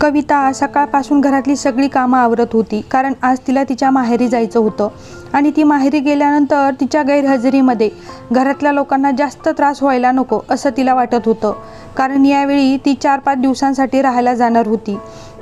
कविता सकाळपासून घरातली सगळी कामं आवरत होती, कारण आज तिला तिच्या माहेरी जायचं होतं. आणि ती माहेरी गेल्यानंतर तिच्या गैरहजेरीमध्ये घरातल्या लोकांना जास्त त्रास व्हायला नको असं तिला वाटत होतं, कारण यावेळी ती 4-5 दिवसांसाठी राहायला जाणार होती.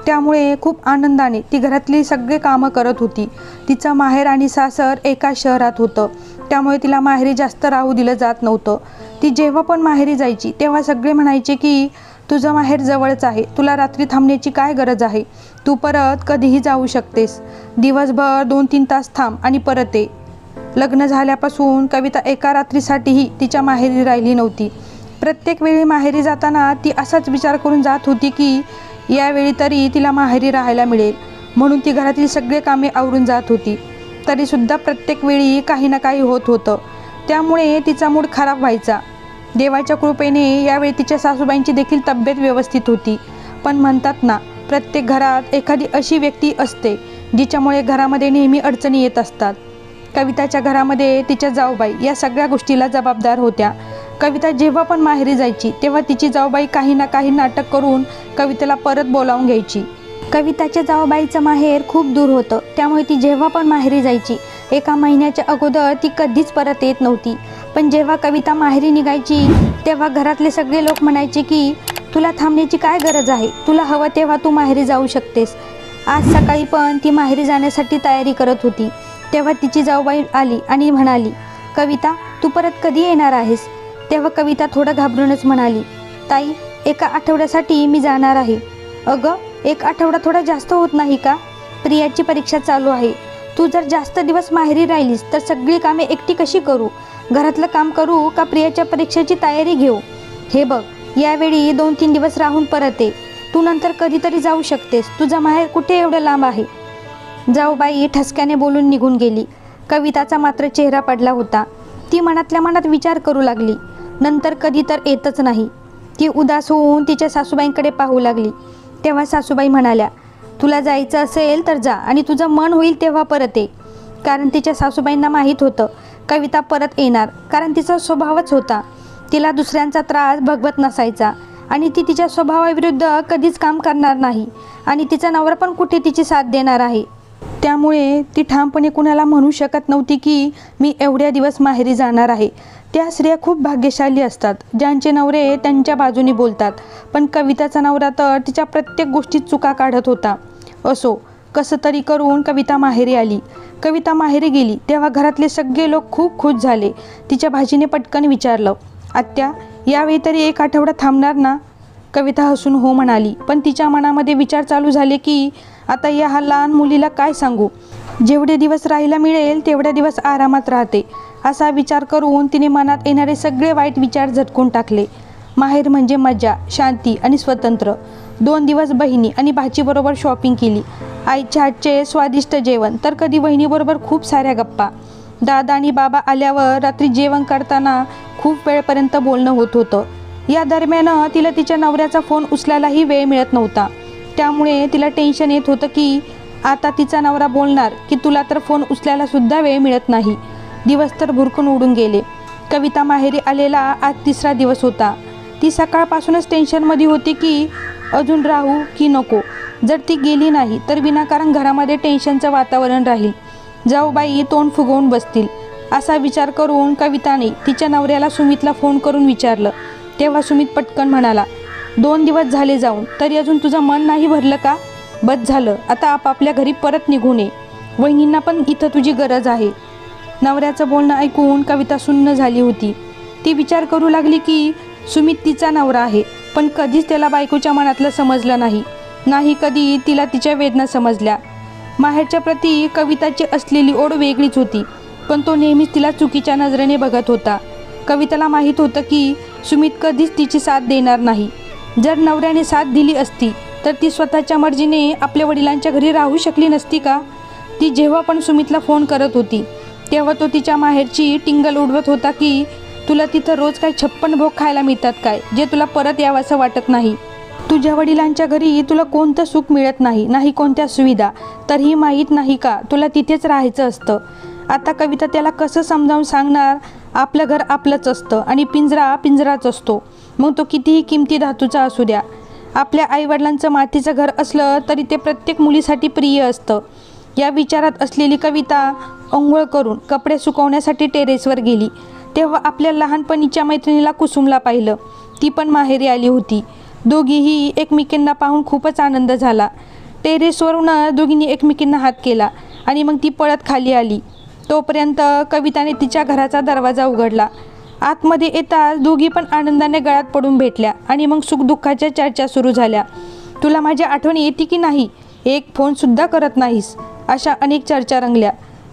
त्यामुळे खूप आनंदाने ती घरातली सगळे कामं करत होती. तिचं माहेर आणि सासर एका शहरात होतं, त्यामुळे तिला माहेरी जास्त राहू दिलं जात नव्हतं. ती जेव्हा पण माहेरी जायची तेव्हा सगळे म्हणायचे की तुझं माहेर जवळच आहे, तुला रात्री थांबण्याची काय गरज आहे, तू परत कधीही जाऊ शकतेस, दिवसभर 2-3 तास थांब आणि परत ये. लग्न झाल्यापासून कविता एका रात्रीसाठीही तिच्या माहेरी राहिली नव्हती. प्रत्येक वेळी माहेरी जाताना ती असाच विचार करून जात होती की यावेळी तरी तिला माहेरी राहायला मिळेल, म्हणून ती घरातील सगळे कामे आवरून जात होती. तरीसुद्धा प्रत्येक वेळी काही ना काही होत होतं, त्यामुळे तिचा मूड खराब व्हायचा. देवाच्या कृपेने यावेळी तिच्या सासूबाईंची देखील तब्येत व्यवस्थित होती. पण म्हणतात ना, प्रत्येक घरात एखादी अशी व्यक्ती असते जिच्यामुळे घरामध्ये नेहमी अडचणी येत असतात. कविताच्या घरामध्ये तिच्या जाऊबाई या सगळ्या गोष्टीला जबाबदार होत्या. कविता जेव्हा पण माहेरी जायची तेव्हा तिची जाऊबाई काही ना काही नाटक करून कवितेला परत बोलावून घ्यायची. कविताच्या जाऊबाईचं माहेर खूप दूर होतं, त्यामुळे ती जेव्हा पण माहेरी जायची 1 महिन्याच्या अगोदर ती कधीच परत येत नव्हती. पण जेव्हा कविता माहेरी निघायची तेव्हा घरातले सगळे लोक म्हणायचे की तुला थांबण्याची काय गरज आहे, तुला हवं तेव्हा तू माहेरी जाऊ शकतेस. आज सकाळी पण ती माहेरी जाण्यासाठी तयारी करत होती, तेव्हा तिची जाऊबाई आली आणि म्हणाली, कविता तू परत कधी येणार आहेस? तेव्हा कविता थोडं घाबरूनच म्हणाली, ताई 1 आठवड्यासाठी मी जाणार आहे. अगं 1 आठवडा थोडा जास्त होत नाही का? प्रियाची परीक्षा चालू आहे, तू जर जास्त दिवस माहेरी राहिलीस तर सगळी कामे एकटी कशी करू? घरातलं काम करू का प्रियाच्या परीक्षेची तयारी घेऊ? हे बघ, यावेळी 2-3 दिवस राहून परत ये, तू नंतर कधीतरी जाऊ शकतेस, तुझा माहेर कुठे एवढं लांब आहे. जाऊबाई ठसक्याने बोलून निघून गेली. कविताचा मात्र चेहरा पडला होता. ती मनातल्या मनात विचार करू लागली, नंतर कधी तर येतच नाही. ती उदास होऊन तिच्या सासूबाईंकडे पाहू लागली. तेव्हा सासूबाई म्हणाल्या, तुला जायचं असेल तर जा आणि तुझं मन होईल तेव्हा परत ये. कारण तिच्या सासूबाईंना माहीत होतं कविता परत येणार, कारण तिचा स्वभावच होता. तिला दुसऱ्यांचा त्रास भगवत नसायचा आणि ती तिच्या स्वभावाविरुद्ध कधीच काम करणार नाही आणि तिचा नवरा पण कुठे तिची साथ देणार आहे. त्यामुळे ती ठामपणे कुणाला म्हणू शकत नव्हती की मी एवढ्या दिवस माहेरी जाणार आहे. त्या स्त्रिया खूप भाग्यशाली असतात ज्यांचे नवरे त्यांच्या बाजूने बोलतात, पण कविताचा नवरा तर तिच्या प्रत्येक गोष्टीत चुका काढत होता. असो, कसं तरी करून कविता माहेरी आली. कविता माहेरी गेली तेव्हा घरातले सगळे लोक खूप खुश झाले. तिच्या भाचीने पटकन विचारलं, आत्या यावेळी तरी 1 आठवडा थांबणार ना? कविता हसून हो म्हणाली, पण तिच्या मनामध्ये विचार चालू झाले की आता या लहान मुलीला काय सांगू, जेवढे दिवस राहायला मिळेल तेवढे दिवस आरामात राहते, असा विचार करून तिने मनात येणारे सगळे वाईट विचार झटकून टाकले. माहेर म्हणजे मजा, शांती आणि स्वतंत्र. 2 दिवस बहिणी आणि भाचीबरोबर शॉपिंग केली, आईच्या हातचे स्वादिष्ट जेवण, तर कधी बहिणीबरोबर खूप साऱ्या गप्पा. दादा आणि बाबा आल्यावर रात्री जेवण करताना खूप वेळपर्यंत बोलणं होत होतं. या दरम्यान तिला तिच्या नवऱ्याचा फोन उचलायलाही वेळ मिळत नव्हता. त्यामुळे तिला टेन्शन येत होतं की आता तिचा नवरा बोलणार की तुला तर फोन उचलायला सुद्धा वेळ मिळत नाही. दिवस तर भुरकून उडून गेले. कविता माहेरी आलेला आज 3रा दिवस होता. ती सकाळपासूनच टेन्शनमध्ये होती की अजून राहू की नको. जर ती गेली नाही तर विनाकारण घरामध्ये टेन्शनचं वातावरण राहील, जाऊबाई तोंड फुगवून बसतील, असा विचार करून कविताने तिच्या नवऱ्याला सुमितला फोन करून विचारलं. तेव्हा सुमित पटकन म्हणाला, 2 दिवस झाले जाऊन, तरी अजून तुझं मन नाही भरलं का? बस झालं, आता आपापल्या घरी परत निघून ये, वहिनींना पण इथं तुझी गरज आहे. नवऱ्याचं बोलणं ऐकून कविता सुन्न झाली होती. ती विचार करू लागली की सुमित तिचा नवरा आहे, पण कधीच त्याला बायकोच्या मनातलं समजलं नाही, नाही कधी तिला तिच्या वेदना समजल्या. माहेरच्या प्रती कविताची असलेली ओढ वेगळीच होती, पण तो नेहमीच तिला चुकीच्या नजरेने बघत होता. कविताला माहीत होतं की सुमित कधीच तिची साथ देणार नाही. जर नवऱ्याने साथ दिली असती तर ती स्वतःच्या मर्जीने आपल्या वडिलांच्या घरी राहू शकली नसती का? ती जेव्हा पण सुमितला फोन करत होती तेव्हा तो तिच्या माहेरची टिंगल उडवत होता की तुला तिथं रोज काय 56 भोग खायला मिळतात काय, जे तुला परत यावंसं वाटत नाही? तुझ्या वडिलांच्या घरी तुला कोणतं सुख मिळत नाही, नाही कोणत्या सुविधा, तरीही माहीत नाही का तुला तिथेच राहायचं असतं? आता कविता त्याला कसं समजावून सांगणार? आपलं घर आपलंच असतं आणि पिंजरा पिंजराच असतो, मग तो कितीही किमती धातूचा असू द्या. आपल्या आईवडिलांचं मातीचं घर असलं तरी ते प्रत्येक मुलीसाठी प्रिय असतं. या विचारात असलेली कविता अंघोळ करून कपडे सुकवण्यासाठी टेरेसवर गेली. तेव्हा आपल्या लहानपणीच्या मैत्रिणीला कुसुमला पाहिलं. ती पण माहेरी आली होती. दोघीही एकमेकींना पाहून खूपच आनंद झाला. टेरेसवरून दोघींनी एकमेकींना हात केला आणि मग ती पळत खाली आली. तोपर्यंत कविताने तिच्या घराचा दरवाजा उघडला. आतमध्ये येताच दोघी पण आनंदाने गळ्यात पडून भेटल्या आणि मग सुखदुःखाच्या चर्चा सुरू झाल्या. तुला माझी आठवण येते की नाही? एक फोनसुद्धा करत नाहीस. अशा अनेक चर्चा रंगल्या.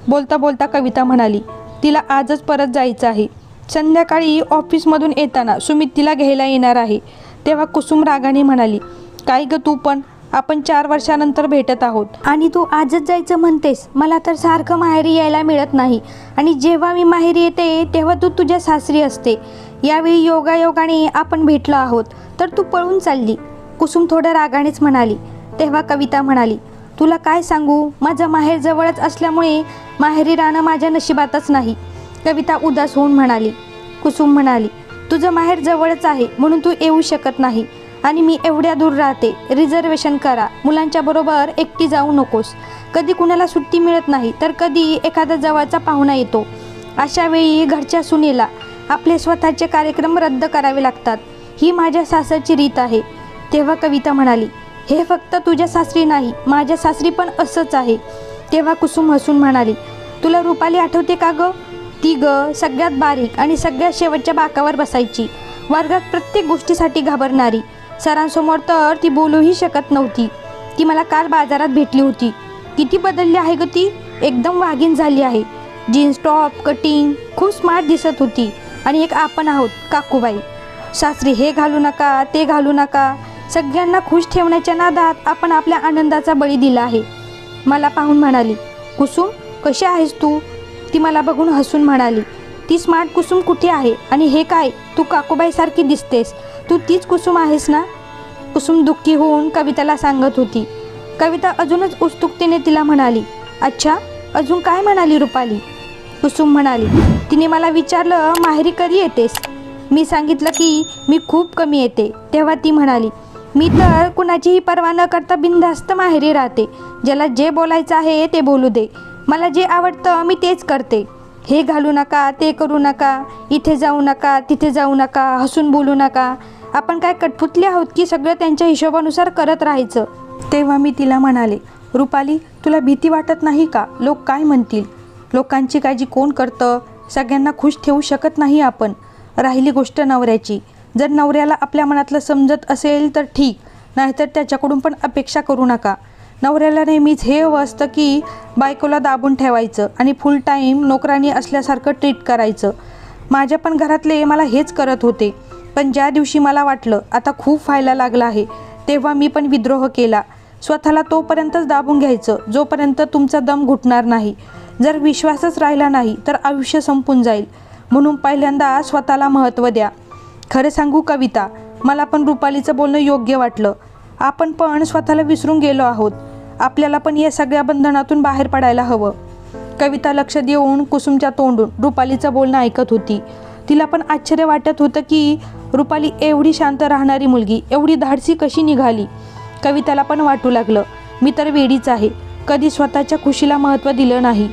बोलता बोलता कविता म्हणाली, तिला आजच परत जायचं आहे. संध्याकाळी ऑफिसमधून येताना सुमित तिला घ्यायला येणार आहे. तेव्हा कुसुम रागाने म्हणाली, काय ग तू पण? आपण 4 वर्षानंतर भेटत आहोत आणि तू आजच जायचं म्हणतेस. मला तर सारखं माहेरी यायला मिळत नाही आणि जेव्हा मी माहेरी येते तेव्हा तू तुझ्या सासरी असते. यावेळी योगायोगाने आपण भेटलो आहोत तर तू पळून चालली. कुसुम थोड्या रागानेच म्हणाली. तेव्हा कविता म्हणाली, तुला काय सांगू, माझं माहेर जवळच असल्यामुळे माहेरी राहणं माझ्या नशिबातच नाही. कविता उदास होऊन म्हणाली. कुसुम म्हणाली, तुझं माहेर जवळच आहे म्हणून तू येऊ शकत नाही आणि मी एवढ्या दूर राहते. रिझर्वेशन करा. मुलांच्या बरोबर एकटी जाऊ नकोस. कधी कुणाला सुट्टी मिळत नाही तर कधी एखादा जवळचा पाहुणा येतो. अशा वेळी घरच्या सुनेला आपले स्वतःचे कार्यक्रम रद्द करावे लागतात. ही माझ्या सासरची रीत आहे. तेव्हा कविता म्हणाली, हे फक्त तुझ्या सासरी नाही, माझ्या सासरी पण असंच आहे. तेव्हा कुसुम हसून म्हणाली, तुला रुपाली आठवते का ग? ती सगळ्यात बारीक आणि सगळ्यात शेवटच्या बाकावर बसायची. वर्गात प्रत्येक गोष्टीसाठी घाबरणारी. सरांसमोर तर ती बोलूही शकत नव्हती. ती मला काल बाजारात भेटली होती. किती बदलली आहे ग ती. एकदम वाघीण झाली आहे. जीन्स टॉप, कटिंग, खूप स्मार्ट दिसत होती. आणि एक आपण आहोत काकूबाई. सासरी हे घालू नका, ते घालू नका. सगळ्यांना खुश ठेवण्याच्या नादात आपण आपल्या आनंदाचा बळी दिला आहे. मला पाहून म्हणाली, कुसुम कशी आहेस तू? ती मला बघून हसून म्हणाली, ती स्मार्ट कुसुम कुठे आहे आणि हे काय, तू काकूबाईसारखी दिसतेस. तू तीच कुसुम आहेस ना? कुसुम दुःखी होऊन कविताला सांगत होती. कविता अजूनच उत्सुकतेने तिला म्हणाली, अच्छा अजून काय म्हणाली रुपाली? कुसुम म्हणाली, तिने मला विचारलं माहेरी कधी येतेस? मी सांगितलं की मी खूप कमी येते. तेव्हा ती म्हणाली, मी तर कुणाचीही पर्वा न करता बिनधास्त माहेरी राहते. ज्याला जे बोलायचं आहे ते बोलू दे. मला जे आवडतं मी तेच करते. हे घालू नका, ते करू नका, इथे जाऊ नका, तिथे जाऊ नका, हसून बोलू नका. आपण काय कठपुतले आहोत की सगळं त्यांच्या हिशोबानुसार करत राहायचं? तेव्हा मी तिला म्हणाले, रुपाली तुला भीती वाटत नाही का? लोक काय म्हणतील? लोकांची काळजी कोण करतं? सगळ्यांना खुश ठेवू शकत नाही आपण. राहिली गोष्ट नवऱ्याची. जर नवऱ्याला आपल्या मनातलं समजत असेल तर ठीक, नाहीतर त्याच्याकडून पण अपेक्षा करू नका. नवऱ्याला नेहमीच हे हवं असतं की बायकोला दाबून ठेवायचं आणि फुल टाईम नोकरानी असल्यासारखं ट्रीट करायचं. माझ्या पण घरातले मला हेच करत होते. पण ज्या दिवशी मला वाटलं आता खूप व्हायला लागलं आहे तेव्हा मी पण विद्रोह केला. स्वतःला तोपर्यंतच दाबून घ्यायचं जोपर्यंत तुमचा दम घुटणार नाही. जर विश्वासच राहिला नाही तर आयुष्य संपून जाईल. म्हणून पहिल्यांदा स्वतःला महत्त्व द्या. खरं सांगू कविता, मला पण रुपालीचं बोलणं योग्य वाटलं. आपण पण स्वतःला विसरून गेलो आहोत. आपल्याला पण या सगळ्या बंधनातून बाहेर पडायला हवं. कविता लक्ष देऊन कुसुमच्या तोंडून रुपालीचं बोलणं ऐकत होती. तिला पण आश्चर्य वाटत होतं की रुपाली एवढी शांत राहणारी मुलगी एवढी धाडसी कशी निघाली. कविताला पण वाटू लागलं, मी तर वेडीच आहे. कधी स्वतःच्या खुशीला महत्त्व दिलं नाही.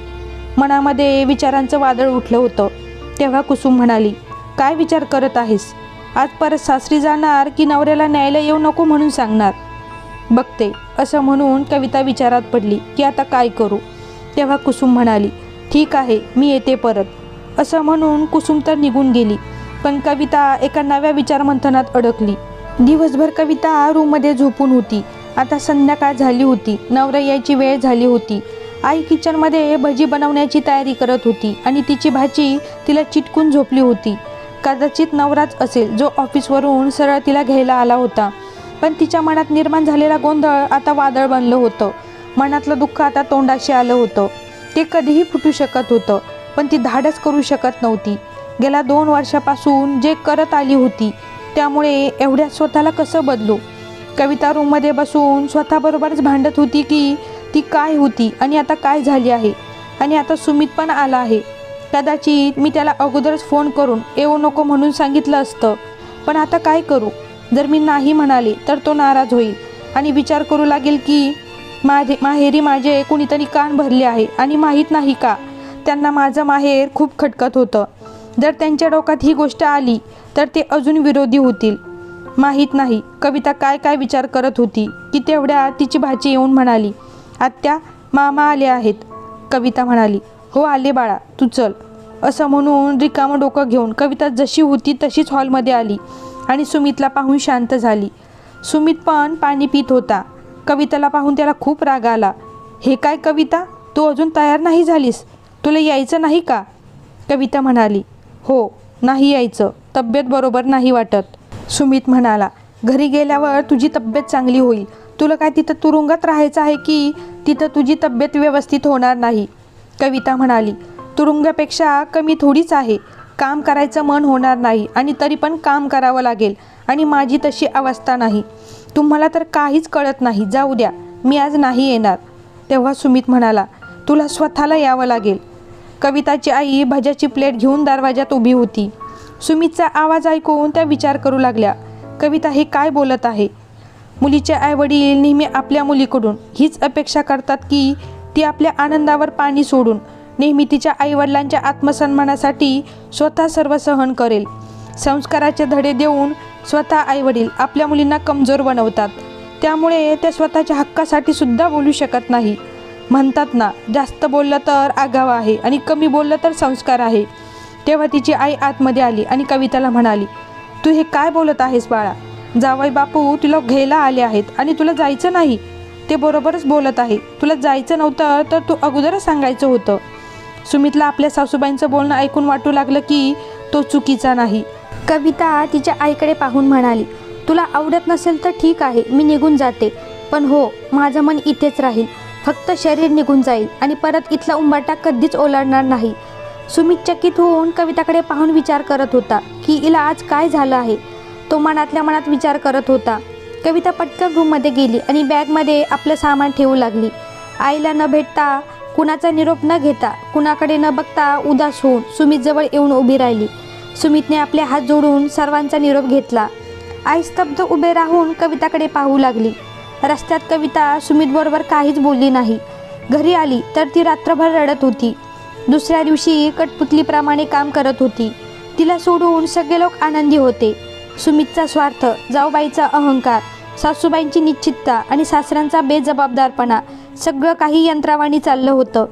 मनामध्ये विचारांचं वादळ उठलं होतं. तेव्हा कुसुम म्हणाली, काय विचार करत आहेस? आज परत सासरी जाणार की नवऱ्याला न्यायला येऊ नको म्हणून सांगणार? बघते. असं म्हणून कविता विचारात पडली की आता काय करू. तेव्हा कुसुम म्हणाली, ठीक आहे मी येते परत. असं म्हणून कुसुम तर निघून गेली. पण कविता एका नव्या विचारमंथनात अडकली. दिवसभर कविता रूममध्ये झोपून होती. आता संध्याकाळ झाली होती. नवरा यायची वेळ झाली होती. आई किचनमध्ये भजी बनवण्याची तयारी करत होती आणि तिची भाची तिला चिटकून झोपली होती. कदाचित नवराच असेल जो ऑफिसवरून सरळ तिला घ्यायला आला होता. पण तिच्या मनात निर्माण झालेला गोंधळ आता वादळ बनलं होतं. मनातलं दुःख आता तोंडाशी आलं होतं. ते कधीही फुटू शकत होतं पण ती धाडस करू शकत नव्हती. गेल्या 2 वर्षापासून जे करत आली होती त्यामुळे एवढ्या स्वतःला कसं बदलू. कविता रूममध्ये बसून स्वतःबरोबरच भांडत होती की ती काय होती आणि आता काय झाली आहे. आणि आता सुमित पण आला आहे. कदाचित मी त्याला अगोदरच फोन करून येऊ नको म्हणून सांगितलं असतं. पण आता काय करू. जर मी नाही म्हणाले तर तो नाराज होईल आणि विचार करू लागेल की माहेरी माझे कुणीतरी कान भरले आहे आणि माहीत नाही का त्यांना माझं माहेर खूप खटकत होतं. जर त्यांच्या डोक्यात ही गोष्ट आली तर ते अजून विरोधी होतील. माहीत नाही कविता काय काय विचार करत होती की तेवढ्या तिची भाची येऊन म्हणाली, आत्या, मामा आले आहेत. कविता म्हणाली, हो आले बाळा, तू चल. असं म्हणून रिकामं डोकं घेऊन कविता जशी होती तशीच हॉलमध्ये आली आणि सुमितला पाहून शांत झाली. सुमित पण पाणी पित होता. कविताला पाहून त्याला खूप राग आला. हे काय कविता, तू अजून तयार नाही झालीस? तुला यायचं नाही का? कविता म्हणाली, हो नाही यायचं, तब्येत बरोबर नाही वाटत. सुमित म्हणाला, घरी गेल्यावर तुझी तब्येत चांगली होईल. तुला काय तिथं तुरुंगात राहायचं आहे की तिथं तुझी तब्येत व्यवस्थित होणार नाही? कविता म्हणाली, तुरुंगापेक्षा कमी थोडीच आहे. काम करायचं मन होणार नाही आणि तरी पण काम करावं लागेल आणि माझी तशी अवस्था नाही. तुम्हाला तर काहीच कळत नाही. जाऊ द्या, मी आज नाही येणार. तेव्हा सुमित म्हणाला, तुला स्वतःला यावं लागेल. कविताची आई भज्याची प्लेट घेऊन दरवाजात उभी होती. सुमितचा आवाज ऐकून त्या विचार करू लागल्या, कविता हे काय बोलत आहे? मुलीचे आईवडील नेहमी आपल्या मुलीकडून हीच अपेक्षा करतात की ती आपल्या आनंदावर पाणी सोडून नेहमी तिच्या आईवडिलांच्या आत्मसन्मानासाठी स्वतः सर्व सहन करेल. संस्काराचे धडे देऊन स्वतः आईवडील आपल्या मुलींना कमजोर बनवतात. त्यामुळे त्या स्वतःच्या हक्कासाठी सुद्धा बोलू शकत नाही. म्हणतात ना, जास्त बोललं तर आगाव आहे आणि कमी बोललं तर संस्कार आहे. तेव्हा तिची आई आतमध्ये आली आणि कविताला म्हणाली, तू हे काय बोलत आहेस बाळा? जावई बापू तुला घ्यायला आले आहेत आणि तुला जायचं नाही. ते बरोबरच बोलत आहे. तुला जायचं नव्हतं तर तू अगोदरच सांगायचं होतं. सुमितला आपल्या सासूबाईंचं बोलणं ऐकून वाटू लागलं की तो चुकीचा नाही. कविता तिच्या आईकडे पाहून म्हणाली, तुला आवडत नसेल तर ठीक आहे, मी निघून जाते. पण हो, माझं मन इथेच राहील. फक्त शरीर निघून जाईल आणि परत इथला उंबाटा कधीच ओलांडणार नाही. सुमित चकित होऊन कविताकडे पाहून विचार करत होता की हिला आज काय झालं आहे. तो मनातल्या मनात विचार करत होता. कविता पटकन रूममध्ये गेली आणि बॅगमध्ये आपलं सामान ठेवू लागली. आईला न भेटता, कुणाचा निरोप न घेता, कुणाकडे न बघता उदास होऊन सुमितजवळ येऊन उभी राहिली. सुमितने आपले हात जोडून सर्वांचा निरोप घेतला. आई स्तब्ध उभे राहून कविताकडे पाहू लागली. रस्त्यात कविता सुमितबरोबर काहीच बोलली नाही. घरी आली तर ती रात्रभर रडत होती. दुसऱ्या दिवशी कठपुतलीप्रमाणे काम करत होती. तिला सोडून सगळे लोक आनंदी होते. सुमितचा स्वार्थ, जाऊबाईचा अहंकार, सासूबाईंची निश्चितता आणि सासऱ्यांचा बेजबाबदारपणा सगळं काही यंत्रावाणी चाललं होतं.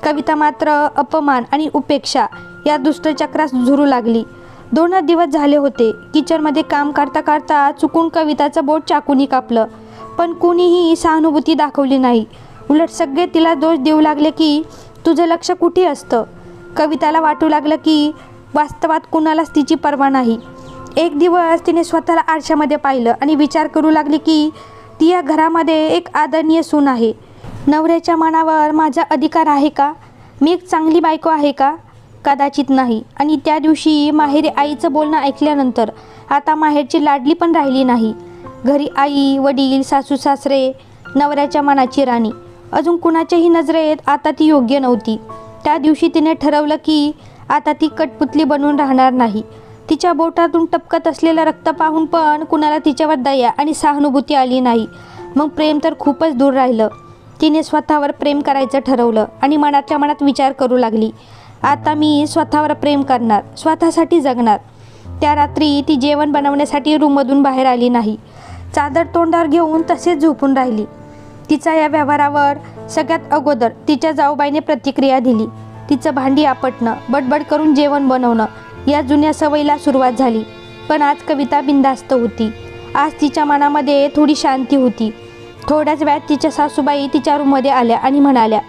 कविता मात्र अपमान आणि उपेक्षा या दुष्टचक्रास झुरू लागली. 2 दिवस झाले होते. किचनमध्ये काम करता करता चुकून कविताचं बोट चाकूनी कापलं. पण कुणीही सहानुभूती दाखवली नाही. उलट सगळे तिला दोष देऊ लागले की तुझं लक्ष कुठे असतं. कविताला वाटू लागलं की वास्तवात कुणालाच तिची पर्वा नाही. एक दिवस तिने स्वतःला आरशामध्ये पाहिलं आणि विचार करू लागली की ती या घरामध्ये एक आदरणीय सून आहे. नवऱ्याच्या मनावर माझा अधिकार आहे का? मी एक चांगली बायको आहे का? कदाचित नाही. आणि त्या दिवशी माहेरी आईचं बोलणं ऐकल्यानंतर आता माहेरची लाडली पण राहिली नाही. घरी आई, वडील, सासू सासरे, नवऱ्याच्या मनाची राणी, अजून कुणाच्याही नजरेत आता ती योग्य नव्हती. त्या दिवशी तिने ठरवलं की आता ती कठपुतली बनून राहणार नाही. तिच्या बोटातून टपकत असलेलं रक्त पाहून पण कुणाला तिच्यावर दया आणि सहानुभूती आली नाही. मग प्रेम तर खूपच दूर राहिलं. तिने स्वतःवर प्रेम करायचं ठरवलं आणि मनातल्या मनात विचार करू लागली, आता मी स्वतःवर प्रेम करणार, स्वतःसाठी जगणार. त्या रात्री ती जेवण बनवण्यासाठी रूममधून बाहेर आली नाही. चादर तोंडावर घेऊन तसेच झोपून राहिली. तिचा या व्यवहारावर सगळ्यात अगोदर तिच्या जाऊबाईने प्रतिक्रिया दिली. तिचं भांडी आपटणं, बडबड करून जेवण बनवणं या जुन्या सवयीला सुरुवात झाली. पण आज कविता बिनधास्त होती. आज तिच्या मनामध्ये थोडी शांती होती. थोड्याच वेळात तिच्या सासूबाई तिच्या रूममध्ये आल्या आणि म्हणाल्या,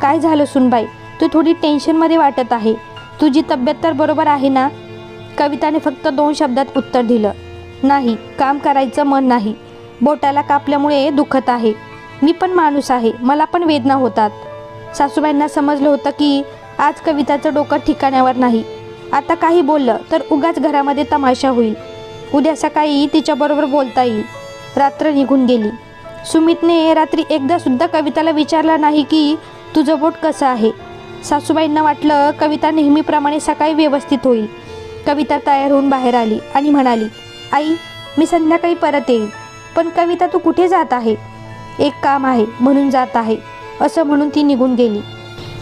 काय झालं सुनबाई, तू थोडी टेन्शनमध्ये वाटत आहे. तुझी तब्येत तर बरोबर आहे ना? कविताने फक्त 2 शब्दात उत्तर दिलं, नाही, काम करायचं मन नाही. बोटाला कापल्यामुळे दुखत आहे. मी पण माणूस आहे, मला पण वेदना होतात. सासूबाईंना समजलं होतं की आज कविताचं डोकं ठिकाण्यावर नाही. आता काही बोललं तर उगाच घरामध्ये तमाशा होईल. उद्या सकाळी तिच्याबरोबर बोलता येईल. रात्र निघून गेली. सुमितने रात्री एकदासुद्धा कविताला विचारलं नाही की तुझं बोट कसं आहे. सासूबाईंना वाटलं कविता नेहमीप्रमाणे सकाळी व्यवस्थित होईल. कविता तयार होऊन बाहेर आली आणि म्हणाली, आई, मी संध्याकाळी परत येईल. पण कविता, तू कुठे जात आहे? एक काम आहे म्हणून जात आहे, असं म्हणून ती निघून गेली.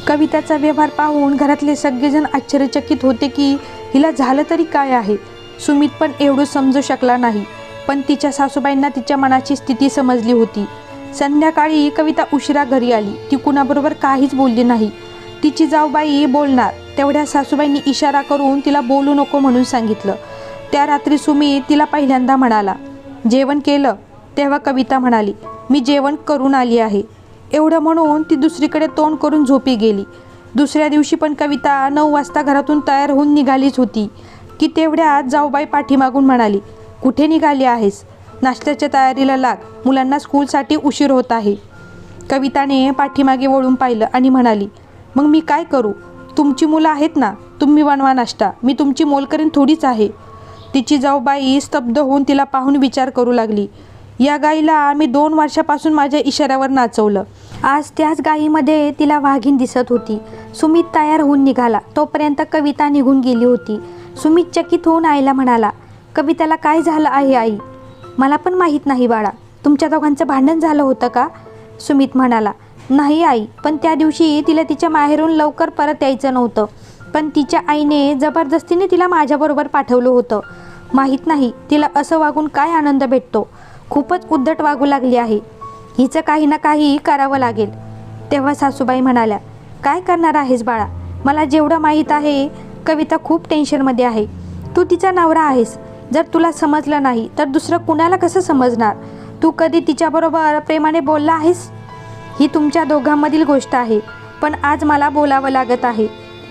कविताचा व्यवहार पाहून घरातले सगळेजण आश्चर्यचकित होते की हिला झालं तरी काय आहे. सुमित पण एवढं समजू शकला नाही, पण तिच्या सासूबाईंना तिच्या मनाची स्थिती समजली होती. संध्याकाळी कविता उशिरा घरी आली. ती कुणाबरोबर काहीच बोलली नाही. तिची जाऊबाई बोलणार तेवढ्या सासूबाईंनी इशारा करून तिला बोलू नको म्हणून सांगितलं. त्या रात्री सुमित तिला पहिल्यांदा म्हणाला, जेवण केलं? तेव्हा कविता म्हणाली, मी जेवण करून आली आहे. एवढं म्हणून ती दुसरीकडे तोंड करून झोपी गेली. दुसऱ्या दिवशी पण कविता 9 वाजता घरातून तयार होऊन निघालीच होती की तेवढ्यात जाऊबाई पाठीमागून म्हणाली, कुठे निघाली आहेस? नाश्त्याच्या तयारीला लाग, मुलांना स्कूलसाठी उशीर होत आहे. कविताने पाठीमागे वळून पाहिलं आणि म्हणाली, मग मी काय करू? तुमची मुलं आहेत ना, तुम्ही बनवा नाश्ता, मी तुमची मोलकरीण थोडीच आहे. तिची जाऊबाई स्तब्ध होऊन तिला पाहून विचार करू लागली, या गाईला मी 2 वर्षापासून माझ्या इशाऱ्यावर नाचवलं. आज त्याच गाईमध्ये तिला वाघीण दिसत होती. सुमित तयार होऊन निघाला तोपर्यंत कविता निघून गेली होती. सुमित चकित होऊन आईला म्हणाला, कविताला काय झालं आहे आई? मला पण माहीत नाही बाळा. तुमच्या दोघांचं भांडण झालं होतं का? सुमित म्हणाला, नाही आई, पण त्या दिवशी तिला तिच्या माहेरून लवकर परत यायचं नव्हतं, पण तिच्या आईने जबरदस्तीने तिला माझ्याबरोबर पाठवलं होतं. माहीत नाही तिला असं वागून काय आनंद भेटतो. खूपच उद्धट वागू लागली आहे. हिचं काही ना काही करावं लागेल. तेव्हा सासूबाई म्हणाल्या, काय करणार आहेस बाळा? मला जेवढं माहीत आहे कविता खूप टेन्शनमध्ये आहे. तू तिचा नवरा आहेस. जर तुला समजलं नाही तर दुसरं कुणाला कसं समजणार? तू कधी तिच्याबरोबर प्रेमाने बोलला आहेस? ही तुमच्या दोघांमधील गोष्ट आहे, पण आज मला बोलावं लागत आहे.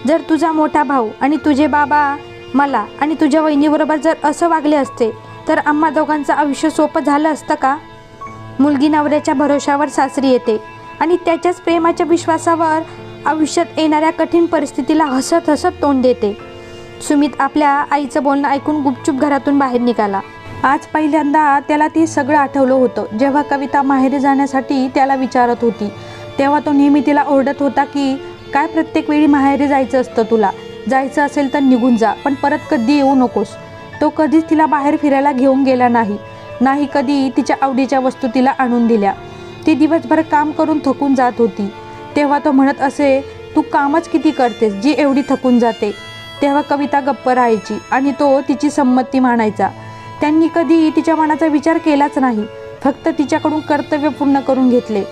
जर तुझा मोठा भाऊ आणि तुझे बाबा मला आणि तुझ्या वहिनीबरोबर जर असं वागले असते तर आम्हा दोघांचं आयुष्य सोपं झालं असतं का? मुलगी नवऱ्याच्या भरोशावर सासरी येते आणि त्याच्याच प्रेमाच्या विश्वासावर आयुष्यात येणाऱ्या कठीण परिस्थितीला हसत हसत तोंड देते. सुमित आपल्या आईचं बोलणं ऐकून गुपचूप घरातून बाहेर निघाला. आज पहिल्यांदा त्याला ते सगळं आठवलं होतं. जेव्हा कविता माहेरी जाण्यासाठी त्याला विचारत होती तेव्हा तो नेहमी तिला ओरडत होता की काय प्रत्येक वेळी माहेरी जायचं असतं तुला? जायचं असेल तर निघून जा, पण परत कधी येऊ नकोस. तो कधीच तिला बाहेर फिरायला घेऊन गेला नाही कधी तिच्या आवडीच्या वस्तू तिला आणून दिल्या. ती दिवसभर काम करून थकून जात होती. तेव्हा तो म्हणत असे, तू कामच किती करतेस जी एवढी थकून जाते? तेव्हा कविता गप्प राहायची आणि तो तिची संमती मानायचा. त्यांनी कधी तिच्या मनाचा विचार केलाच नाही, फक्त तिच्याकडून कर्तव्य पूर्ण करून घेतले.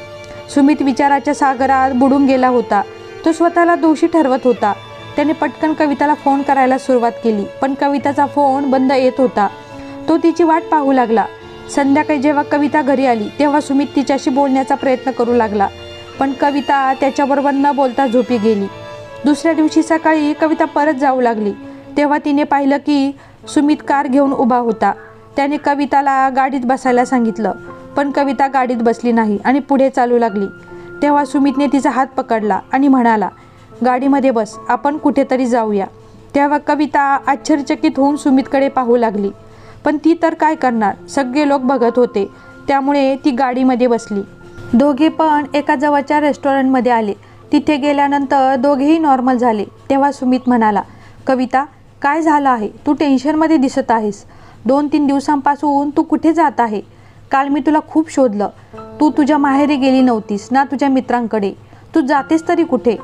सुमित विचाराच्या सागरात बुडून गेला होता. तो स्वतःला दोषी ठरवत होता. त्याने पटकन कविताला फोन करायला सुरुवात केली, पण कविताचा फोन बंद येत होता. तो तिची वाट पाहू लागला. संध्याकाळी जेव्हा कविता घरी आली तेव्हा सुमित तिच्याशी बोलण्याचा प्रयत्न करू लागला, पण कविता त्याच्याबरोबर न बोलता झोपी गेली. दुसऱ्या दिवशी सकाळी कविता परत जाऊ लागली तेव्हा तिने पाहिलं की सुमित कार घेऊन उभा होता. त्याने कविताला गाडीत बसायला सांगितलं, पण कविता गाडीत बसली नाही आणि पुढे चालू लागली. तेव्हा सुमितने तिचा हात पकडला आणि म्हणाला, गाडीमध्ये बस, आपण कुठेतरी जाऊया. तेव्हा कविता आश्चर्यचकित होऊन सुमितकडे पाहू लागली, पण ती तर काय करणार? सगळे लोक बघत होते, त्यामुळे ती गाडीमध्ये बसली. दोघे पण एका जवळच्या रेस्टॉरंटमध्ये आले. तिथे गेल्यानंतर दोघेही नॉर्मल झाले. तेव्हा सुमित म्हणाला, कविता काय झालं आहे? तू टेन्शनमध्ये दिसत आहेस. 2-3 दिवसांपासून तू कुठे जात आहे? काल मी तुला खूप शोधलं. तू तुझ्या माहेरी गेली नव्हतीस ना तुझ्या मित्रांकडे. तू जातेस तरी कुठे?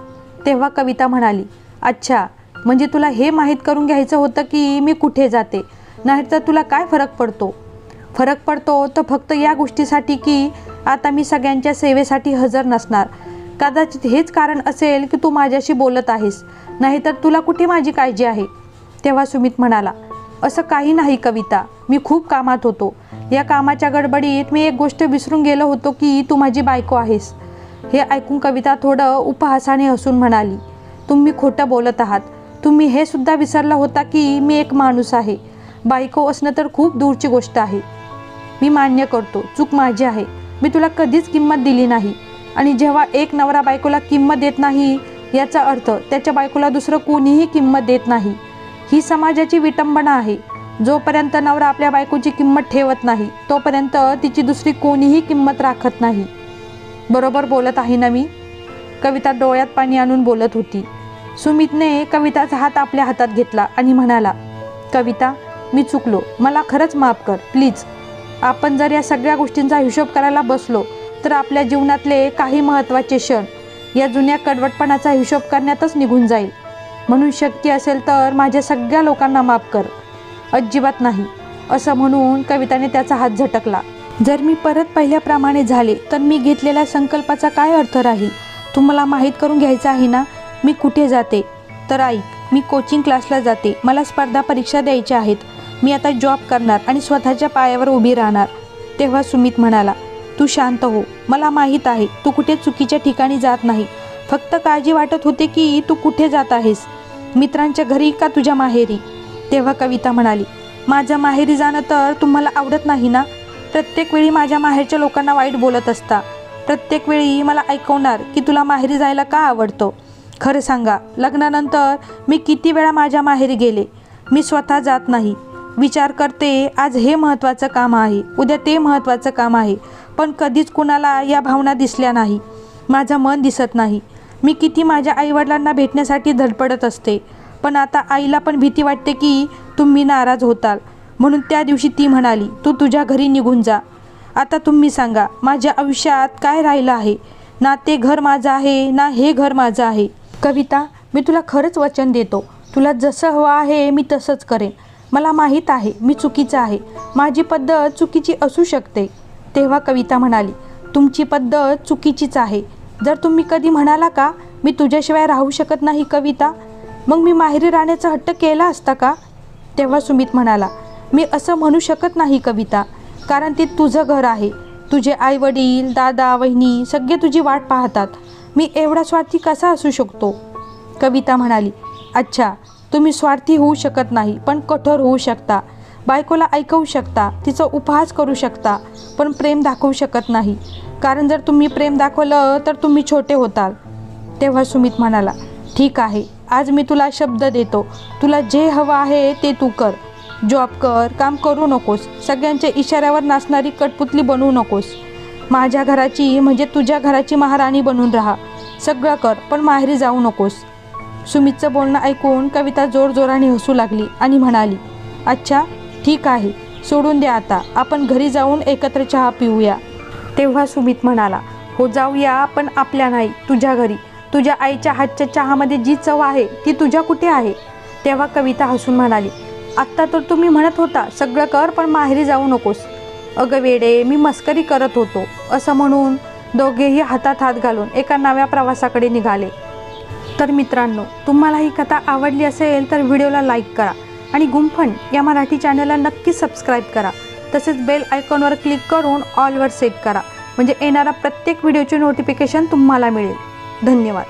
तेव्हा कविता म्हणाली, अच्छा, म्हणजे तुला हे माहीत करून घ्यायचं होतं की मी कुठे जाते, नाहीतर तुला काय फरक पडतो? फरक पडतो तर फक्त या गोष्टीसाठी की आता मी सगळ्यांच्या सेवेसाठी हजर नसणार. कदाचित हेच कारण असेल की तू माझ्याशी बोलत आहेस, नाहीतर तुला कुठे माझी काळजी आहे? तेव्हा सुमित म्हणाला, असं काही नाही कविता, मी खूप कामात होतो. या कामाच्या गडबडीत मी एक गोष्ट विसरून गेलो होतो की तू माझी बायको आहेस. हे ऐकून कविता थोडं उपहासाने हसून म्हणाली, तुम्ही खोटं बोलत आहात. तुम्ही हे सुद्धा विसरला होता की मी एक माणूस आहे. बायको असणं तर खूप दूरची गोष्ट आहे. मी मान्य करतो, चूक माझी आहे. मी तुला कधीच किंमत दिली नाही. आणि जेव्हा एक नवरा बायकोला किंमत देत नाही याचा अर्थ त्याच्या बायकोला दुसरं कोणीही किंमत देत नाही. ही समाजाची विटंबना आहे. जोपर्यंत नवरा आपल्या बायकोची किंमत ठेवत नाही तोपर्यंत तिची दुसरी कोणीही किंमत राखत नाही. बरोबर बोलत आहे ना मी? कविता डोळ्यात पाणी आणून बोलत होती. सुमितने कविताचा हात आपल्या हातात घेतला आणि म्हणाला, कविता मी चुकलो, मला खरंच माफ कर प्लीज. आपण जर या सगळ्या गोष्टींचा हिशोब करायला बसलो तर आपल्या जीवनातले काही महत्त्वाचे क्षण या जुन्या कडवटपणाचा हिशोब करण्यातच निघून जाईल. म्हणून शक्य असेल तर माझ्या सगळ्या लोकांना माफ कर. अजिबात नाही. असं म्हणून कविताने त्याचा हात झटकला. जर मी परत पहिल्याप्रमाणे झाले तर मी घेतलेल्या संकल्पाचा काय अर्थ राहील? तुम्हाला माहीत करून घ्यायचं आहे ना मी कुठे जाते? तर ऐक, मी कोचिंग क्लासला जाते. मला स्पर्धा परीक्षा द्यायच्या आहेत. मी आता जॉब करणार आणि स्वतःच्या पायावर उभी राहणार. तेव्हा सुमित म्हणाला, तू शांत हो. मला माहीत आहे तू कुठे चुकीच्या ठिकाणी जात नाही. फक्त काळजी वाटत होते की तू कुठे जात आहेस, मित्रांच्या घरी का तुझ्या माहेरी? तेव्हा कविता म्हणाली, माझ्या माहेरी जाणं तर तुम्हाला आवडत नाही ना? प्रत्येक वेळी माझ्या माहेरच्या लोकांना वाईट बोलत असता. प्रत्येक वेळी मला ऐकवणार की तुला माहेरी जायला का आवडतं. खरं सांगा, लग्नानंतर मी किती वेळा माझ्या माहेरी गेले. मी स्वतः जात नाही. विचार करते आज हे महत्त्वाचं काम आहे, उद्या ते महत्त्वाचं काम आहे, पण कधीच कुणाला या भावना दिसल्या नाही. माझं मन दिसत नाही. मी किती माझ्या आईवडिलांना भेटण्यासाठी धडपडत असते, पण आता आईला पण भीती वाटते की तुम्ही नाराज होताल. म्हणून त्या दिवशी ती म्हणाली, तू तुझ्या घरी निघून जा. आता तुम्ही सांगा, माझ्या आयुष्यात काय राहिलं आहे? ना ते घर माझं आहे ना हे घर माझं आहे. कविता, मी तुला खरंच वचन देतो, तुला जसं हवं आहे मी तसंच करेन. मला माहीत आहे मी चुकीचं आहे, माझी पद्धत चुकीची असू शकते. तेव्हा कविता म्हणाली, तुमची पद्धत चुकीचीच आहे. जर तुम्ही कधी म्हणाला का मी तुझ्याशिवाय राहू शकत नाही कविता, मग मी माहेरी राहण्याचा हट्ट केला असता का? तेव्हा सुमित म्हणाला, मी असं म्हणू शकत नाही कविता, कारण ते तुझं घर आहे. तुझे आईवडील, दादा, वहिनी सगळे तुझी वाट पाहतात. मी एवढा स्वार्थी कसा असू शकतो? कविता म्हणाली, अच्छा, तुम्ही स्वार्थी होऊ शकत नाही पण कठोर होऊ शकता. बायकोला ऐकवू शकता, तिचा उपहास करू शकता, पण प्रेम दाखवू शकत नाही. कारण जर तुम्ही प्रेम दाखवलं तर तुम्ही छोटे होताल. तेव्हा सुमित म्हणाला, ठीक आहे, आज मी तुला शब्द देतो, तुला जे हवं आहे ते तू कर. जॉब कर, काम करू नकोस, सगळ्यांच्या इशाऱ्यावर नाचणारी कठपुतली बनवू नकोस. माझ्या घराची म्हणजे तुझ्या घराची महाराणी बनून राहा. सगळं कर पण माहेरी जाऊ नकोस. सुमितचं बोलणं ऐकून कविता जोरजोराने हसू लागली आणि म्हणाली, अच्छा ठीक आहे, सोडून द्या आता, आपण घरी जाऊन एकत्र चहा पिऊया. तेव्हा सुमित म्हणाला, हो जाऊया, पण आपल्या नाही, तुझ्या घरी. तुझ्या आईच्या हातच्या चहामध्ये जी चव आहे ती तुझ्या कुठे आहे? तेव्हा कविता हसून म्हणाली, आत्ता तर तुम्ही म्हणत होता सगळं कर पण माहेरी जाऊ नकोस. अगं वेडे, मी मस्करी करत होतो. असं म्हणून दोघेही हातात हात घालून एका नव्या प्रवासाकडे निघाले. तर मित्रांनो, तुम्हाला ही कथा आवडली असेल तर व्हिडिओला लाईक करा आणि गुंफण या मराठी चॅनलला नक्की सबस्क्राईब करा. तसेच बेल आयकॉनवर क्लिक करून ऑलवर सेट करा, म्हणजे येणारा प्रत्येक व्हिडिओचे नोटिफिकेशन तुम्हाला मिळेल. धन्यवाद.